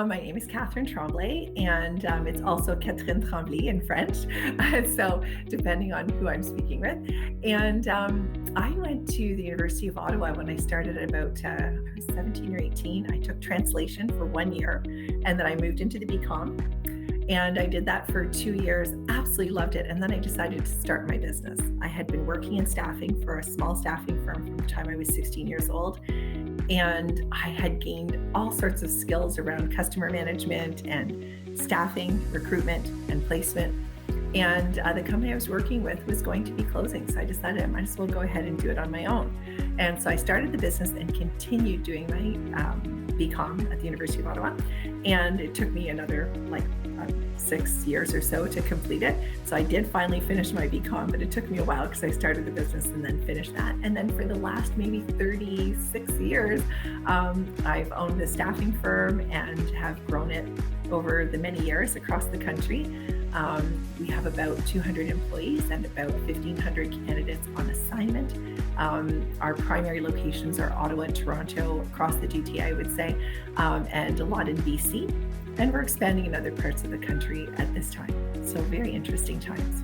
My name is Kathryn Tremblay, and it's also Kathryn Tremblay in French. So, depending on who I'm speaking with. And I went to the University of Ottawa when I started at about, I was 17 or 18. I took translation for 1 year, and then I moved into the BCom. And I did that for 2 years, absolutely loved it. And then I decided to start my business. I had been working in staffing for a small staffing firm from the time I was 16 years old. And I had gained all sorts of skills around customer management and staffing, recruitment, and placement. And the company I was working with was going to be closing. So I decided I might as well go ahead and do it on my own. And so I started the business and continued doing my BCom at the University of Ottawa. And it took me another 6 years or so to complete it. So I did finally finish my BCom, but it took me a while because I started the business and then finished that. And then for the last maybe 36 years, I've owned a staffing firm and have grown it over the many years across the country. We have about 200 employees and about 1,500 candidates on assignment. Our primary locations are Ottawa and Toronto, across the GTA, I would say, and a lot in BC. And we're expanding in other parts of the country at this time. So very interesting times.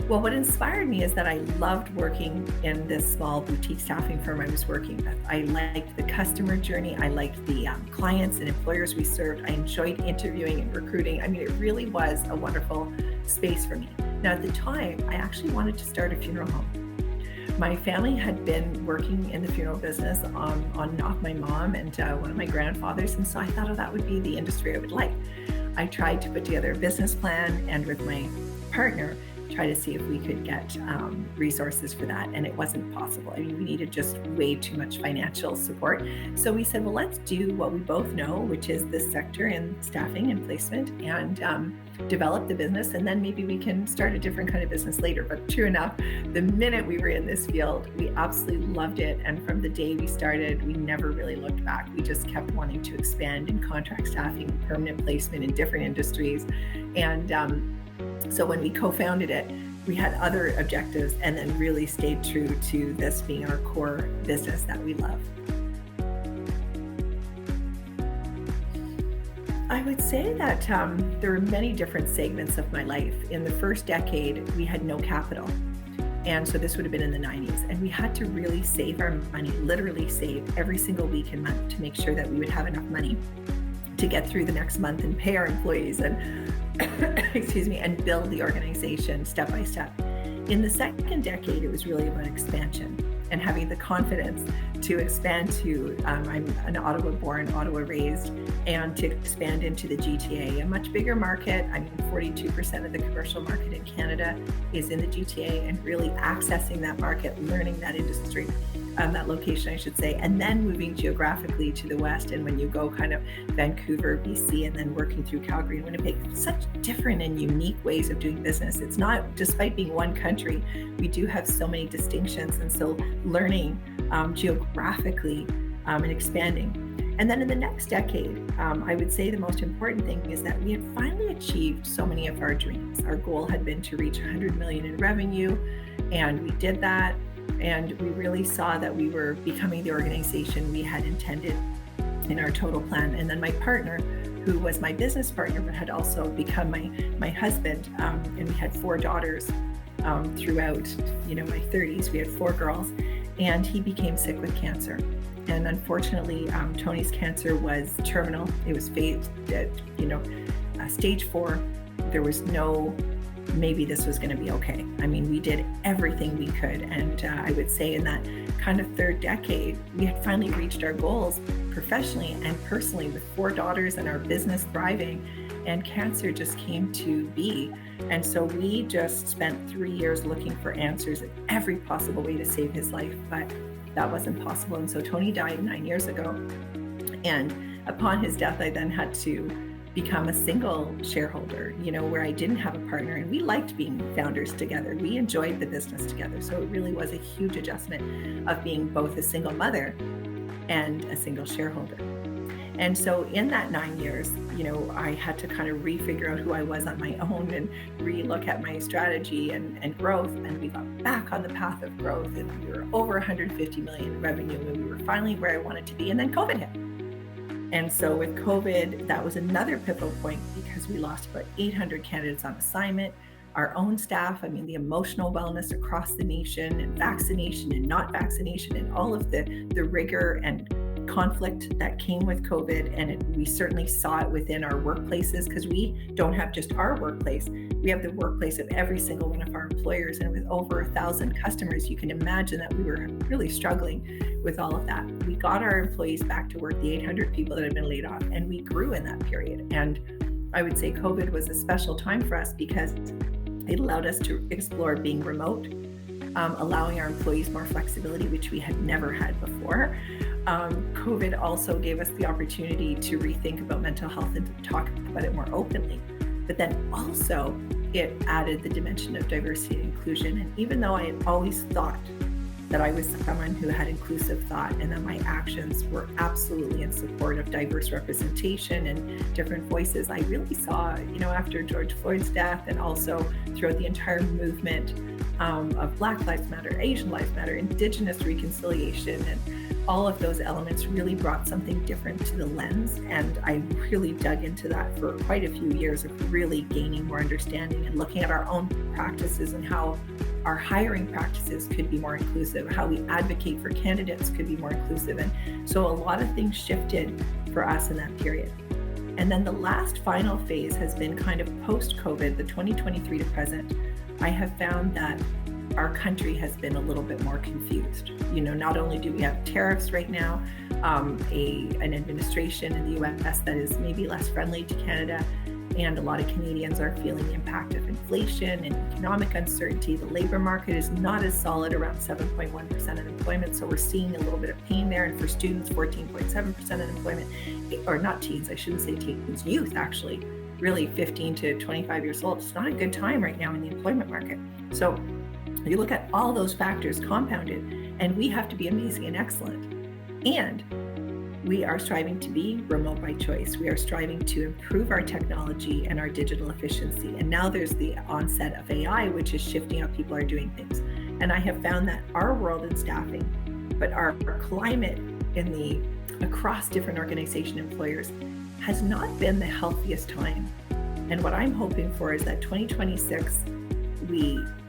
Well, what inspired me is that I loved working in this small boutique staffing firm I was working with. I liked the customer journey. I liked the clients and employers we served. I enjoyed interviewing and recruiting. I mean, it really was a wonderful space for me. Now, at the time, I actually wanted to start a funeral home. My family had been working in the funeral business on and off, my mom and one of my grandfathers, and so I thought, that would be the industry I would like. I tried to put together a business plan and with my partner, try to see if we could get resources for that, and it wasn't possible. I mean, we needed just way too much financial support. So we said, well, let's do what we both know, which is this sector in staffing and placement, and develop the business, and then maybe we can start a different kind of business later. But true enough, the minute we were in this field, we absolutely loved it. And from the day we started, we never really looked back. We just kept wanting to expand in contract staffing, permanent placement in different industries. And so when we co-founded it, we had other objectives and then really stayed true to this being our core business that we love. I would say that there were many different segments of my life. In the first decade, we had no capital. And so this would have been in the 90s. And we had to really save our money, literally save every single week and month to make sure that we would have enough money to get through the next month and pay our employees and and build the organization step by step. In the second decade, it was really about expansion and having the confidence to expand to, I'm an Ottawa born, Ottawa raised, and to expand into the GTA, a much bigger market. I mean, 42% of the commercial market in Canada is in the GTA, and really accessing that market, learning that industry, that location, I should say, and then moving geographically to the west. And when you go kind of Vancouver, BC, and then working through Calgary and Winnipeg, such different and unique ways of doing business. It's not, despite being one country, we do have so many distinctions. And so learning geographically and expanding. And then in the next decade, I would say the most important thing is that we had finally achieved so many of our dreams. Our goal had been to reach 100 million in revenue, and we did that. And we really saw that we were becoming the organization we had intended in our total plan. And then my partner, who was my business partner, but had also become my husband, and we had 4 daughters throughout, my 30s. We had 4 girls, and he became sick with cancer. And unfortunately, Tony's cancer was terminal. It was stage 4. There was no, maybe this was going to be okay. I mean, we did everything we could. And I would say in that kind of third decade, we had finally reached our goals professionally and personally with 4 daughters and our business thriving. And cancer just came to be. And so we just spent 3 years looking for answers in every possible way to save his life. But that wasn't possible. And so Tony died 9 years ago. And upon his death, I then had to become a single shareholder, where I didn't have a partner. And we liked being founders together. We enjoyed the business together. So it really was a huge adjustment of being both a single mother and a single shareholder. And so in that 9 years, I had to kind of refigure out who I was on my own and relook at my strategy and growth. And we got back on the path of growth, and we were over 150 million revenue, and we were finally where I wanted to be. And then COVID hit. And so with COVID, that was another pivotal point because we lost about 800 candidates on assignment, our own staff, the emotional wellness across the nation, and vaccination and not vaccination, and all of the rigor and conflict that came with COVID. And we certainly saw it within our workplaces, because we don't have just our workplace. We have the workplace of every single one of our employers. And with over 1,000 customers, you can imagine that we were really struggling with all of that. We got our employees back to work, the 800 people that had been laid off, and we grew in that period. And I would say COVID was a special time for us because it allowed us to explore being remote, allowing our employees more flexibility, which we had never had before. COVID also gave us the opportunity to rethink about mental health and to talk about it more openly. But then also it added the dimension of diversity and inclusion. And even though I had always thought that I was someone who had inclusive thought and that my actions were absolutely in support of diverse representation and different voices, I really saw, after George Floyd's death, and also throughout the entire movement of Black Lives Matter, Asian Lives Matter, Indigenous reconciliation, and all of those elements really brought something different to the lens. And I really dug into that for quite a few years of really gaining more understanding and looking at our own practices and how our hiring practices could be more inclusive, how we advocate for candidates could be more inclusive. And so a lot of things shifted for us in that period. And then the last final phase has been kind of post-COVID, the 2023 to present. I have found that our country has been a little bit more confused. Not only do we have tariffs right now, an administration in the US that is maybe less friendly to Canada, and a lot of Canadians are feeling the impact of inflation and economic uncertainty. The labor market is not as solid, around 7.1% unemployment. So we're seeing a little bit of pain there. And for students, 14.7% unemployment, or not teens, I shouldn't say teens, youth actually, really 15 to 25 years old. It's not a good time right now in the employment market. So you look at all those factors compounded, and we have to be amazing and excellent. And we are striving to be remote by choice. We are striving to improve our technology and our digital efficiency. And now there's the onset of AI, which is shifting how people are doing things. And I have found that our world in staffing, but our climate across different organization employers has not been the healthiest time. And what I'm hoping for is that 2026,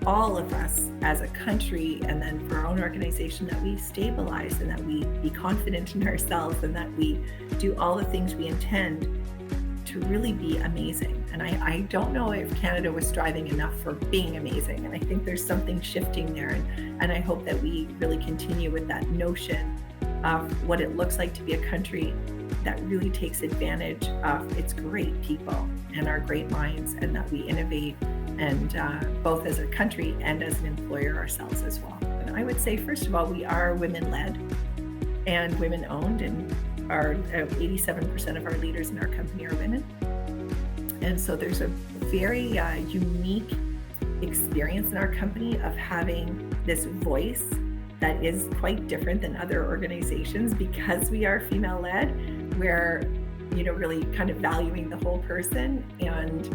all of us as a country, and then for our own organization, that we stabilize and that we be confident in ourselves and that we do all the things we intend to really be amazing. And I don't know if Canada was striving enough for being amazing. And I think there's something shifting there. And I hope that we really continue with that notion of what it looks like to be a country that really takes advantage of its great people and our great minds, and that we innovate, and both as a country and as an employer ourselves as well. And I would say, first of all, we are women-led and women-owned, and 87% of our leaders in our company are women. And so there's a very unique experience in our company of having this voice that is quite different than other organizations, because we are female-led. We're, really kind of valuing the whole person and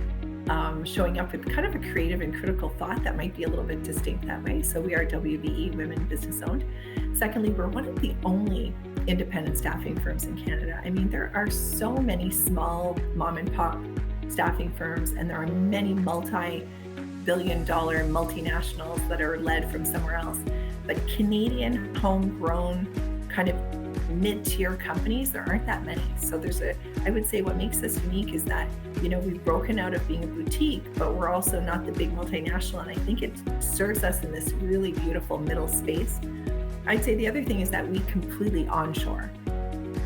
showing up with kind of a creative and critical thought that might be a little bit distinct that way. So we are WBE, Women Business Owned. Secondly, we're one of the only independent staffing firms in Canada. There are so many small mom and pop staffing firms, and there are many multi-billion-dollar multinationals that are led from somewhere else. But Canadian homegrown kind of mid-tier companies, there aren't that many. So I would say what makes us unique is that, we've broken out of being a boutique, but we're also not the big multinational. And I think it serves us in this really beautiful middle space. I'd say the other thing is that we completely onshore.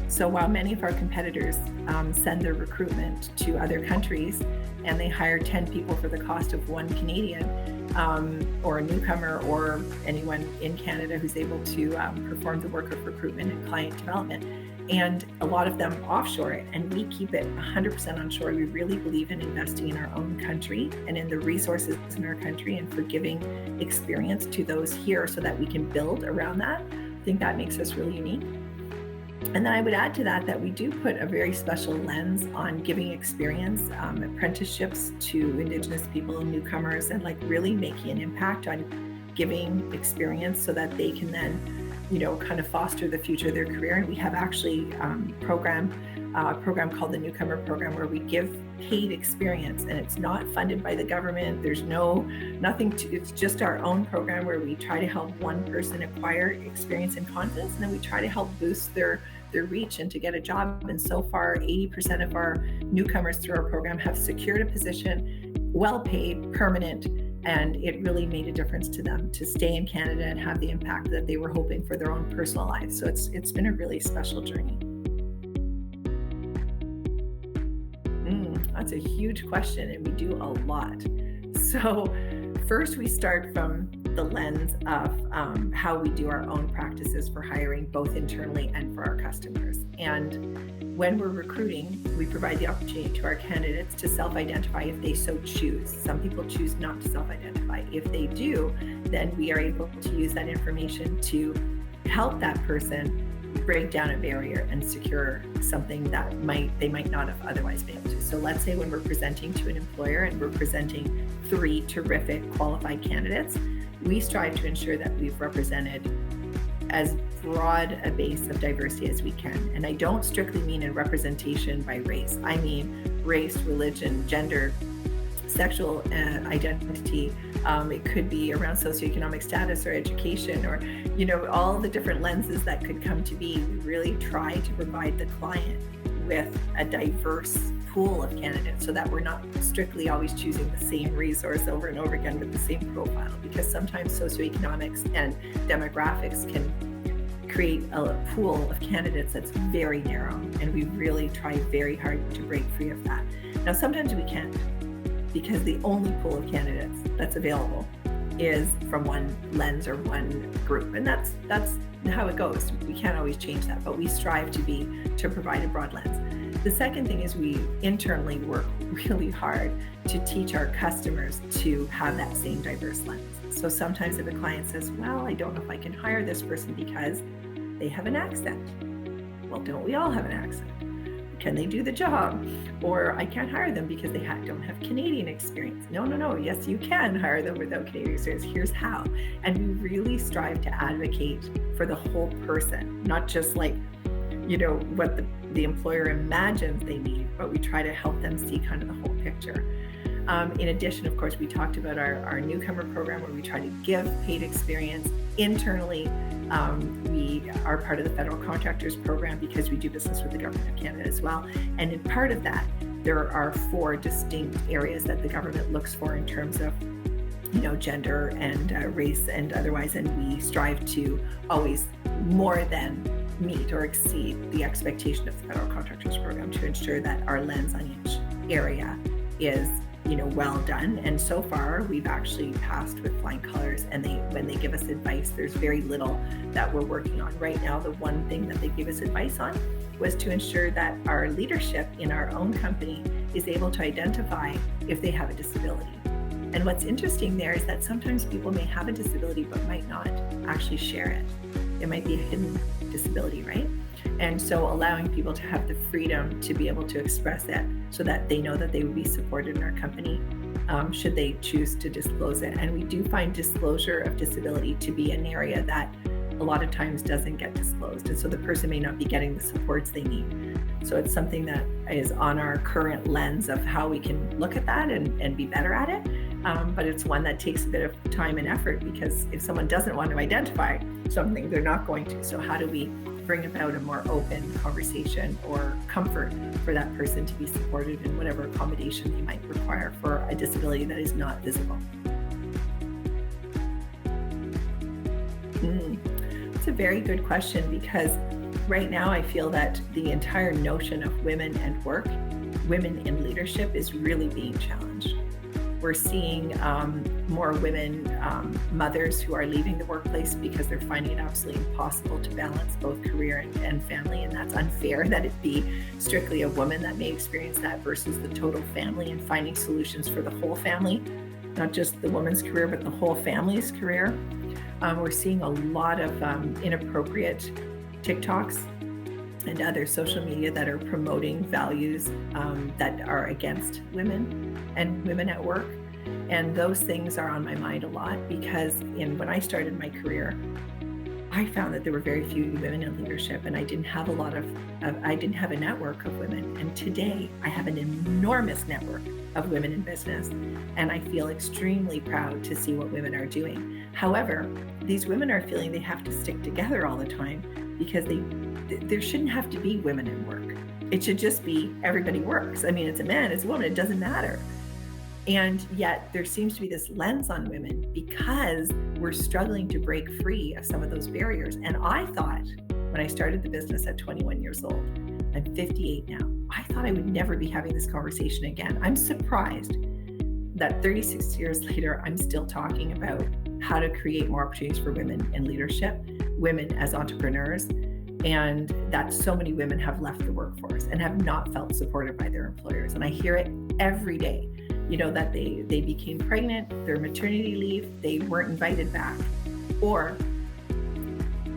So while many of our competitors send their recruitment to other countries and they hire 10 people for the cost of one Canadian, or a newcomer, or anyone in Canada who's able to perform the work of recruitment and client development, and a lot of them offshore it, and we keep it 100% onshore. We really believe in investing in our own country and in the resources in our country, and for giving experience to those here so that we can build around that. I think that makes us really unique. And then I would add to that we do put a very special lens on giving experience, apprenticeships to Indigenous people, newcomers, and like really making an impact on giving experience so that they can then, kind of foster the future of their career. And we have actually a program called the Newcomer Program, where we give paid experience, and it's not funded by the government. There's nothing to, it's just our own program where we try to help one person acquire experience and confidence, and then we try to help boost their reach and to get a job. And so far, 80% of our newcomers through our program have secured a position, well paid, permanent, and it really made a difference to them to stay in Canada and have the impact that they were hoping for their own personal lives. So it's been a really special journey. That's a huge question, and we do a lot. So first, we start from the lens of how we do our own practices for hiring, both internally and for our customers. And when we're recruiting, we provide the opportunity to our candidates to self-identify if they so choose. Some people choose not to self-identify. If they do, then we are able to use that information to help that person break down a barrier and secure something that they might not have otherwise been able to. So let's say when we're presenting to an employer and we're presenting 3 terrific qualified candidates, we strive to ensure that we've represented as broad a base of diversity as we can. And I don't strictly mean in representation by race. I mean race, religion, gender, sexual identity. It could be around socioeconomic status or education, or all the different lenses that could come to be. We really try to provide the client with a diverse pool of candidates so that we're not strictly always choosing the same resource over and over again with the same profile, because sometimes socioeconomics and demographics can create a pool of candidates that's very narrow, and we really try very hard to break free of that. Now, sometimes we can't, because the only pool of candidates that's available is from one lens or one group, and that's how it goes. We can't always change that, but we strive to provide a broad lens. The second thing is we internally work really hard to teach our customers to have that same diverse lens. So sometimes if a client says, well, I don't know if I can hire this person because they have an accent. Well, don't we all have an accent? Can they do the job? Or I can't hire them because they don't have Canadian experience. No. Yes, you can hire them without Canadian experience. Here's how. And we really strive to advocate for the whole person, not just like, what the employer imagines they need, but we try to help them see kind of the whole picture. In addition, of course, we talked about our newcomer program where we try to give paid experience internally. We are part of the federal contractors program because we do business with the government of Canada as well. And in part of that, there are 4 distinct areas that the government looks for in terms of, gender and race and otherwise. And we strive to always more than meet or exceed the expectation of the federal contractors program to ensure that our lens on each area is well done. And so far we've actually passed with flying colors, and when they give us advice, there's very little that we're working on right now. The one thing that they gave us advice on was to ensure that our leadership in our own company is able to identify if they have a disability. And what's interesting there is that sometimes people may have a disability but might not actually share it. It might be a hidden disability, right? And so allowing people to have the freedom to be able to express it so that they know that they would be supported in our company should they choose to disclose it. And we do find disclosure of disability to be an area that a lot of times doesn't get disclosed. And so the person may not be getting the supports they need. So it's something that is on our current lens of how we can look at that and be better at it. But it's one that takes a bit of time and effort, because if someone doesn't want to identify something, they're not going to. So how do we bring about a more open conversation or comfort for that person to be supported in whatever accommodation they might require for a disability that is not visible? It's a very good question, because right now I feel that the entire notion of women and work, women in leadership, is really being challenged. We're seeing more women, mothers who are leaving the workplace because they're finding it absolutely impossible to balance both career and family. And that's unfair that it be strictly a woman that may experience that versus the total family, and finding solutions for the whole family, not just the woman's career, but the whole family's career. We're seeing a lot of inappropriate TikToks and other social media that are promoting values that are against women and women at work. And those things are on my mind a lot because when I started my career, I found that there were very few women in leadership, and I didn't have I didn't have a network of women. And today I have an enormous network of women in business, and I feel extremely proud to see what women are doing. However, these women are feeling they have to stick together all the time because there shouldn't have to be women in work. It should just be everybody works. I mean, it's a man, it's a woman, it doesn't matter. And yet there seems to be this lens on women because we're struggling to break free of some of those barriers. And I thought when I started the business at 21 years old, I'm 58 now, I thought I would never be having this conversation again. I'm surprised that 36 years later, I'm still talking about how to create more opportunities for women in leadership, women as entrepreneurs, and that so many women have left the workforce and have not felt supported by their employers. And I hear it every day. That they became pregnant, their maternity leave, they weren't invited back, or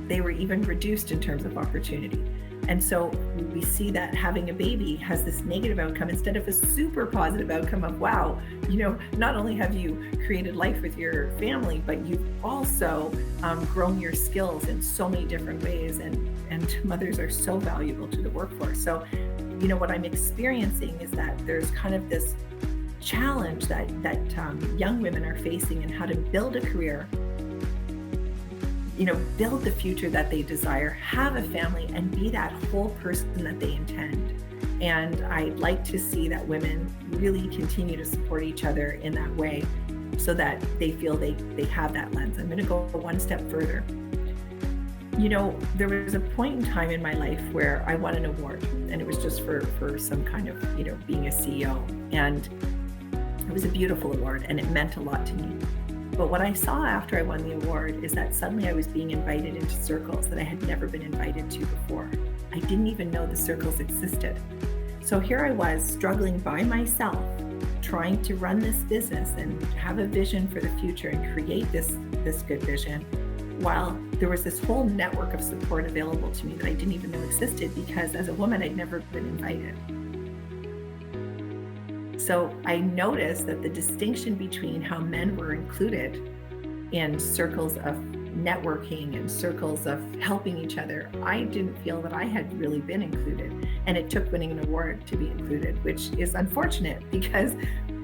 they were even reduced in terms of opportunity. And so we see that having a baby has this negative outcome instead of a super positive outcome of, wow, not only have you created life with your family, but you've also grown your skills in so many different ways. And mothers are so valuable to the workforce. So, what I'm experiencing is that there's kind of this challenge that young women are facing in how to build a career, build the future that they desire, have a family, and be that whole person that they intend. And I'd like to see that women really continue to support each other in that way so that they feel they have that lens. I'm going to go one step further. There was a point in time in my life where I won an award, and it was just for some kind of, being a CEO. And it was a beautiful award, and it meant a lot to me. But what I saw after I won the award is that suddenly I was being invited into circles that I had never been invited to before. I didn't even know the circles existed. So here I was struggling by myself, trying to run this business and have a vision for the future and create this good vision, while there was this whole network of support available to me that I didn't even know existed because as a woman, I'd never been invited. So I noticed that the distinction between how men were included in circles of networking and circles of helping each other, I didn't feel that I had really been included. And it took winning an award to be included, which is unfortunate because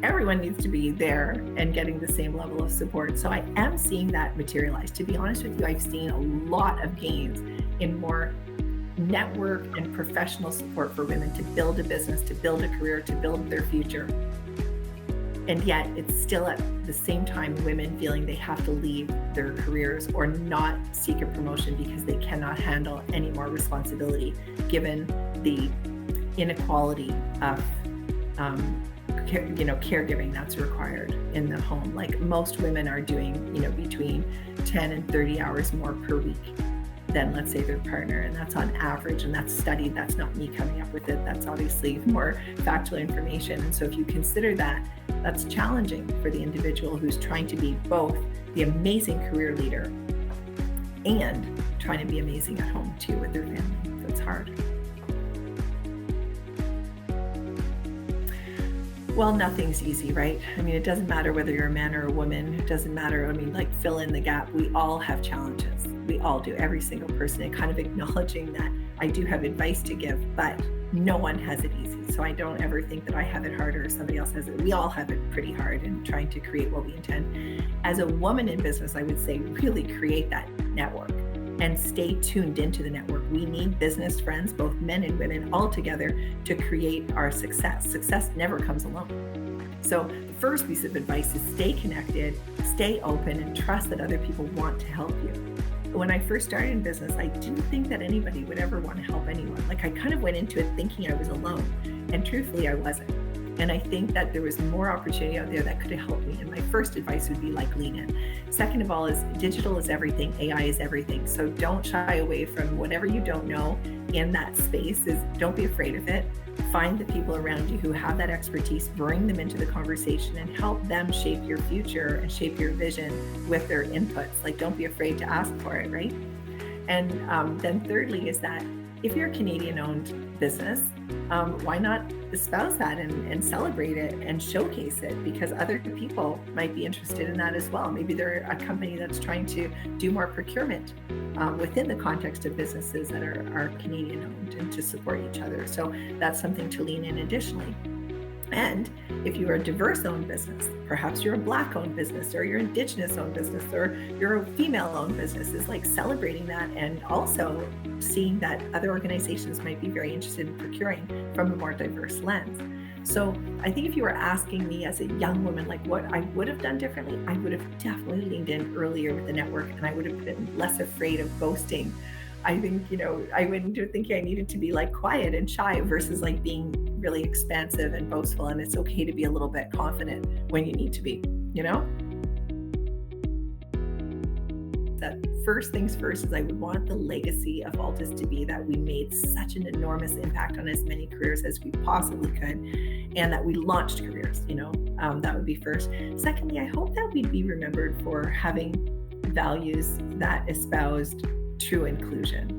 everyone needs to be there and getting the same level of support. So I am seeing that materialize. To be honest with you, I've seen a lot of gains in more network and professional support for women to build a business, to build a career, to build their future. And yet it's still at the same time women feeling they have to leave their careers or not seek a promotion because they cannot handle any more responsibility given the inequality of caregiving that's required in the home. Like most women are doing, between 10 and 30 hours more per week than, let's say, their partner. And that's on average, and that's studied. That's not me coming up with it. That's obviously more factual information. And so if you consider that, that's challenging for the individual who's trying to be both the amazing career leader and trying to be amazing at home too with their family. That's hard. Well, nothing's easy, right? I mean, it doesn't matter whether you're a man or a woman. It doesn't matter. Fill in the gap. We all have challenges. We all do, every single person, and kind of acknowledging that I do have advice to give, but no one has it easy. So I don't ever think that I have it harder or somebody else has it. We all have it pretty hard in trying to create what we intend. As a woman in business, I would say really create that network and stay tuned into the network. We need business friends, both men and women, all together to create our success. Success never comes alone. So the first piece of advice is stay connected, stay open, and trust that other people want to help you. When I first started in business, I didn't think that anybody would ever want to help anyone. I kind of went into it thinking I was alone, and truthfully, I wasn't. And I think that there was more opportunity out there that could have helped me. And my first advice would be lean in. Second of all is digital is everything, AI is everything. So don't shy away from whatever you don't know in that space. Don't be afraid of it. Find the people around you who have that expertise, bring them into the conversation and help them shape your future and shape your vision with their inputs. Don't be afraid to ask for it, right? And then thirdly is that if you're a Canadian-owned business, why not espouse that and celebrate it and showcase it? Because other people might be interested in that as well. Maybe they're a company that's trying to do more procurement within the context of businesses that are Canadian-owned and to support each other. So that's something to lean in additionally. And if you're a diverse-owned business, perhaps you're a Black-owned business, or you're Indigenous-owned business, or you're a female-owned business, is like celebrating that and also seeing that other organizations might be very interested in procuring from a more diverse lens. So I think if you were asking me as a young woman, like what I would have done differently, I would have definitely leaned in earlier with the network, and I would have been less afraid of boasting. I think, I went into it thinking I needed to be like quiet and shy versus like being really expansive and boastful. And it's okay to be a little bit confident when you need to be, That first things first is I would want the legacy of Altis to be that we made such an enormous impact on as many careers as we possibly could, and that we launched careers, that would be first. Secondly, I hope that we'd be remembered for having values that espoused true inclusion.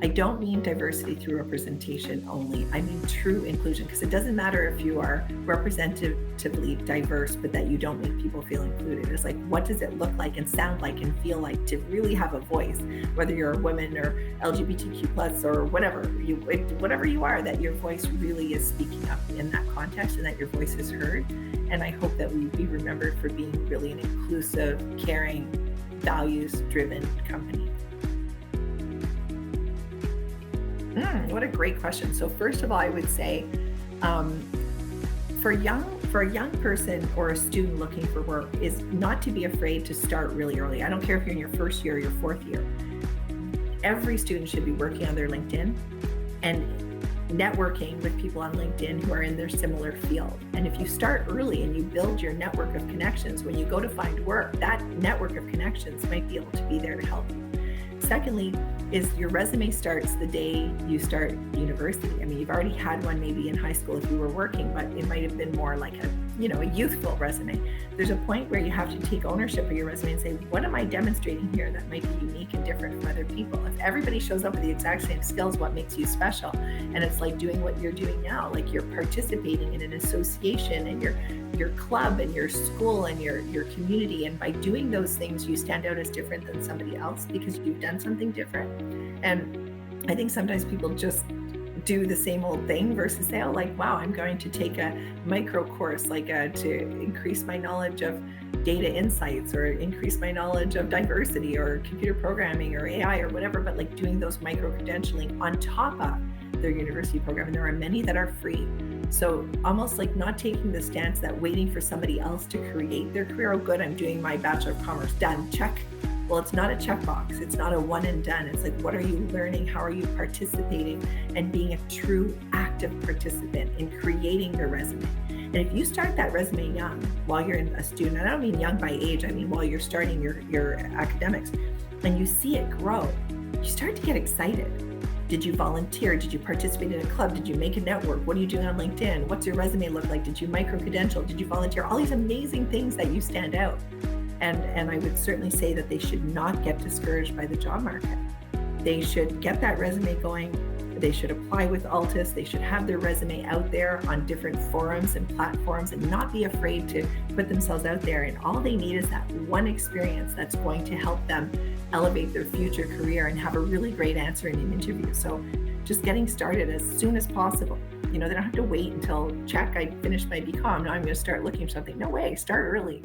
I don't mean diversity through representation only. I mean true inclusion, because it doesn't matter if you are representatively diverse, but that you don't make people feel included. It's like, what does it look like and sound like and feel like to really have a voice, whether you're a woman or LGBTQ plus or whatever you are, that your voice really is speaking up in that context and that your voice is heard. And I hope that we be remembered for being really an inclusive, caring, values-driven company. What a great question. So first of all, I would say for a young person or a student looking for work is not to be afraid to start really early. I don't care if you're in your first year or your fourth year. Every student should be working on their LinkedIn and networking with people on LinkedIn who are in their similar field. And if you start early and you build your network of connections, when you go to find work, that network of connections might be able to be there to help you. Secondly, is your resume starts the day you start university. I mean, you've already had one maybe in high school if you were working, but it might have been more like a youthful resume. There's a point where you have to take ownership of your resume and say, what am I demonstrating here that might be unique and different from other people? If everybody shows up with the exact same skills, what makes you special? And it's like doing what you're doing now, like you're participating in an association and your club and your school and your community. And by doing those things, you stand out as different than somebody else because you've done something different. And I think sometimes people just do the same old thing versus say, oh, like, wow, I'm going to take a micro course, to increase my knowledge of data insights or increase my knowledge of diversity or computer programming or AI or whatever, but like doing those micro credentialing on top of their university program. And there are many that are free. So almost like not taking the stance that waiting for somebody else to create their career. Oh, good, I'm doing my Bachelor of Commerce, done, check. Well, it's not a checkbox. It's not a one and done. It's like, what are you learning? How are you participating and being a true active participant in creating your resume? And if you start that resume young while you're a student, I don't mean young by age, I mean while you're starting your academics, and you see it grow, you start to get excited. Did you volunteer? Did you participate in a club? Did you make a network? What are you doing on LinkedIn? What's your resume look like? Did you micro-credential? Did you volunteer? All these amazing things that you stand out. And I would certainly say that they should not get discouraged by the job market. They should get that resume going. They should apply with Altis. They should have their resume out there on different forums and platforms and not be afraid to put themselves out there. And all they need is that one experience that's going to help them elevate their future career and have a really great answer in an interview. So just getting started as soon as possible. They don't have to wait until, check, I finished my BCom, now I'm going to start looking for something. No way, start early.